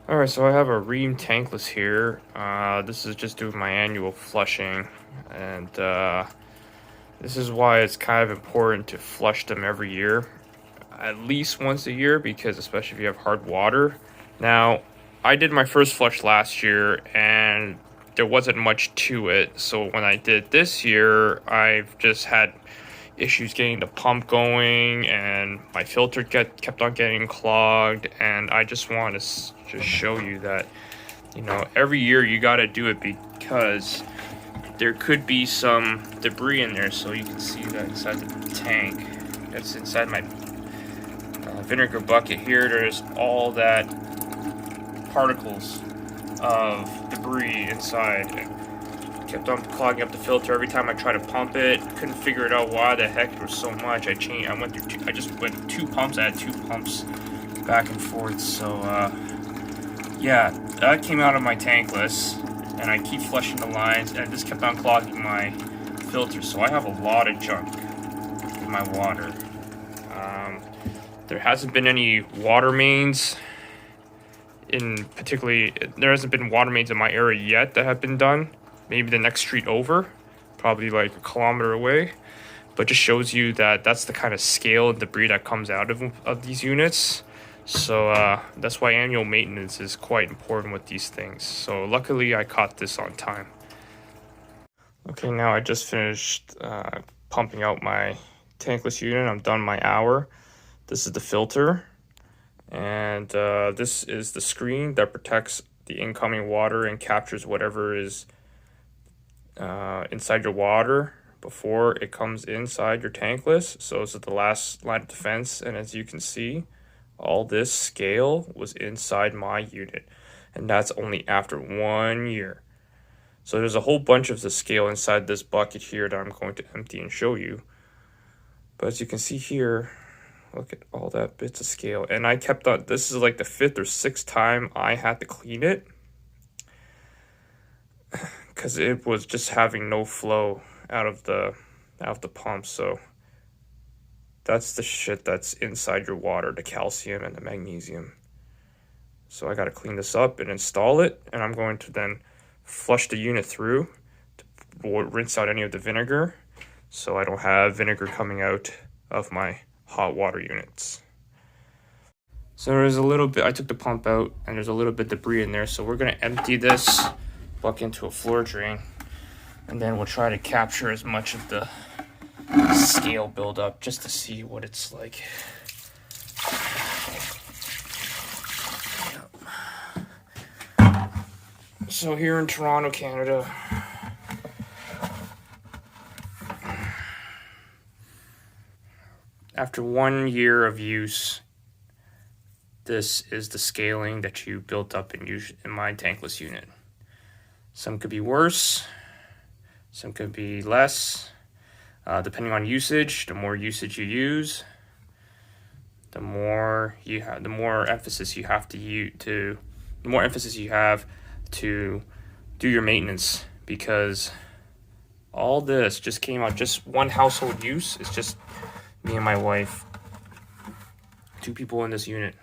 Alright, so I have a Rheem tankless here. This is just doing my annual flushing, and this is why it's kind of important to flush them every year, at least once a year, because especially if you have hard water. Now, I did my first flush last year, and there wasn't much to it, so when I did this year, I've just had issues getting the pump going, and my filter kept on getting clogged. And I just want to just show you that, every year you got to do it, because there could be some debris in there. So you can see that inside the tank, that's inside my vinegar bucket here, there's all that particles of debris inside. Kept on clogging up the filter every time I tried to pump it. Couldn't figure it out why the heck there was so much. I just went two pumps. I had two pumps back and forth. So yeah, that came out of my tankless, and I keep flushing the lines, and it just kept on clogging my filter. So I have a lot of junk in my water. There hasn't been any water mains there hasn't been water mains in my area yet that have been done. Maybe the next street over, probably like a kilometer away. But just shows you that that's the kind of scale and debris that comes out of these units. So that's why annual maintenance is quite important with these things. So luckily I caught this on time. Okay, now I just finished pumping out my tankless unit. I'm done my hour. This is the filter. And this is the screen that protects the incoming water and captures whatever is inside your water before it comes inside your tankless. So this is the last line of defense, and as you can see, all this scale was inside my unit, and that's only after 1 year. So there's a whole bunch of the scale inside this bucket here that I'm going to empty and show you. But as you can see here, look at all that bits of scale. And I kept on, this is like the 5th or 6th time I had to clean it, because it was just having no flow out of the pump. So that's the shit that's inside your water, the calcium and the magnesium. So I got to clean this up and install it, and I'm going to then flush the unit through to rinse out any of the vinegar, so I don't have vinegar coming out of my hot water units. So there's a little bit, I took the pump out, and there's a little bit of debris in there, so we're going to empty this bucket into a floor drain, and then we'll try to capture as much of the scale buildup just to see what it's like. So here in Toronto, Canada, after 1 year of use, this is the scaling that you built up in my tankless unit. Some could be worse, some could be less, depending on usage. The more usage you use, the more emphasis you have to do your maintenance, because all this just came out, just one household use. It's just me and my wife, 2 people in this unit,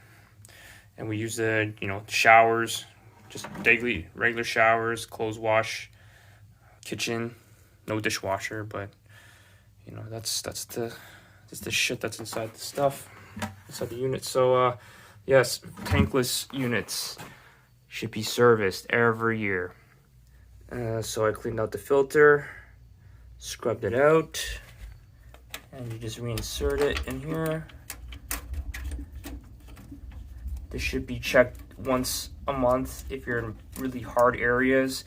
and we use the showers, just daily regular showers, clothes wash, kitchen, no dishwasher, but that's the shit that's inside the stuff inside the unit. So yes, tankless units should be serviced every year. So I cleaned out the filter, scrubbed it out, and you just reinsert it in here. This should be checked once a month if you're in really hard areas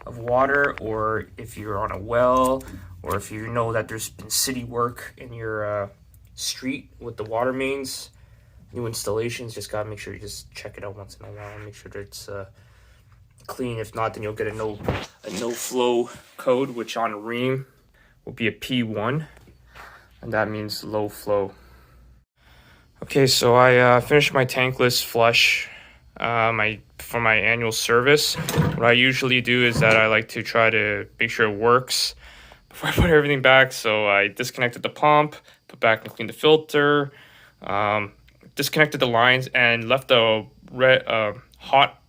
of water, or if you're on a well, or if you know that there's been city work in your street with the water mains, new installations. Just gotta make sure you just check it out once in a while and make sure that it's clean. If not, then you'll get a no flow code, which on Rheem will be a P1, and that means low flow. Okay, so I finished my tankless flush for my annual service. What I usually do is that I like to try to make sure it works before I put everything back. So I disconnected the pump, put back and cleaned the filter, disconnected the lines, and left the hot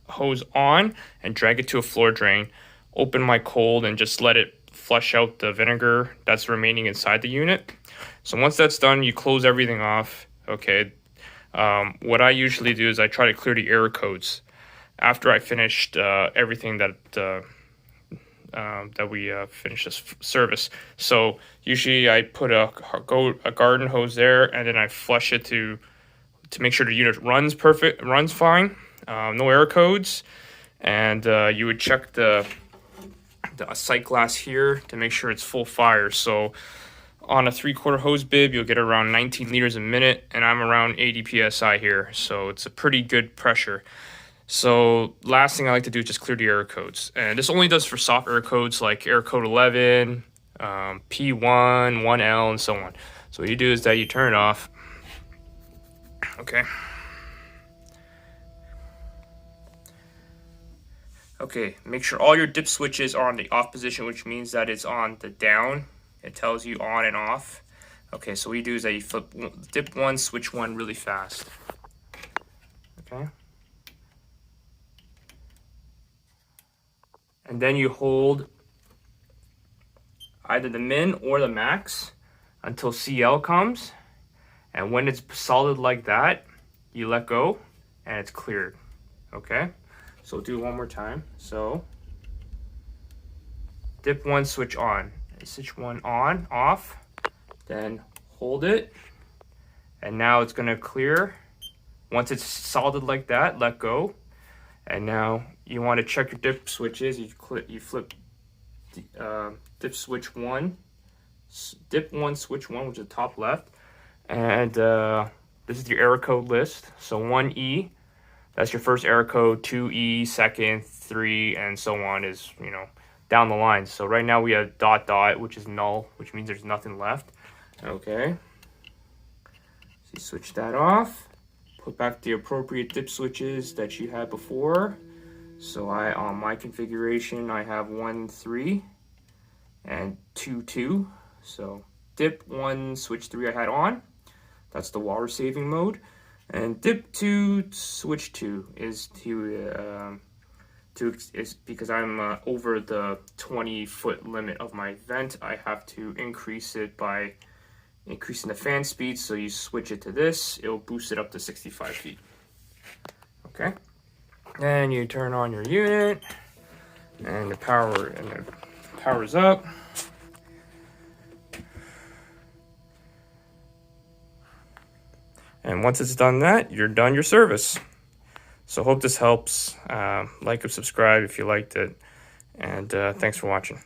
hose on and drag it to a floor drain. Open my cold and just let it flush out the vinegar that's remaining inside the unit. So once that's done, you close everything off. Okay. What I usually do is I try to clear the error codes after I finished everything that we finished this service. So usually I put a garden hose there, and then I flush it to make sure the unit runs fine, no error codes, and you would check the sight glass here to make sure it's full fire. So on a 3/4 hose bib, you'll get around 19 liters a minute, and I'm around 80 psi here, so it's a pretty good pressure. So last thing I like to do is just clear the error codes, and this only does for soft error codes like error code 11, P1, 1L, and so on. So what you do is that you turn it off. Okay. Okay, make sure all your dip switches are on the off position, which means that it's on the down. It tells you on and off. Okay, so what you do is that you flip dip 1, switch 1 really fast. Okay. And then you hold either the min or the max until CL comes. And when it's solid like that, you let go and it's cleared. Okay? So do it one more time. So dip 1, switch on. Switch 1 on, off. Then hold it. And now it's gonna clear. Once it's solid like that, let go. And now you want to check your dip switches. You flip dip switch 1, dip 1, switch 1, which is the top left. And this is your error code list. So 1E, that's your first error code. 2E, second, 3, and so on is, down the line. So right now we have ... which is null, which means there's nothing left. Okay. So you switch that off. Put back the appropriate dip switches that you had before. So on my configuration, I have 1, 3 and 2, 2. So dip 1, switch 3 I had on. That's the water saving mode. And dip 2, switch 2 is because I'm over the 20-foot limit of my vent. I have to increase it by increasing the fan speed. So you switch it to this, it'll boost it up to 65 feet. Okay. Then you turn on your unit, and the power's up. And once it's done that, you're done your service. So hope this helps. Like and subscribe if you liked it. And thanks for watching.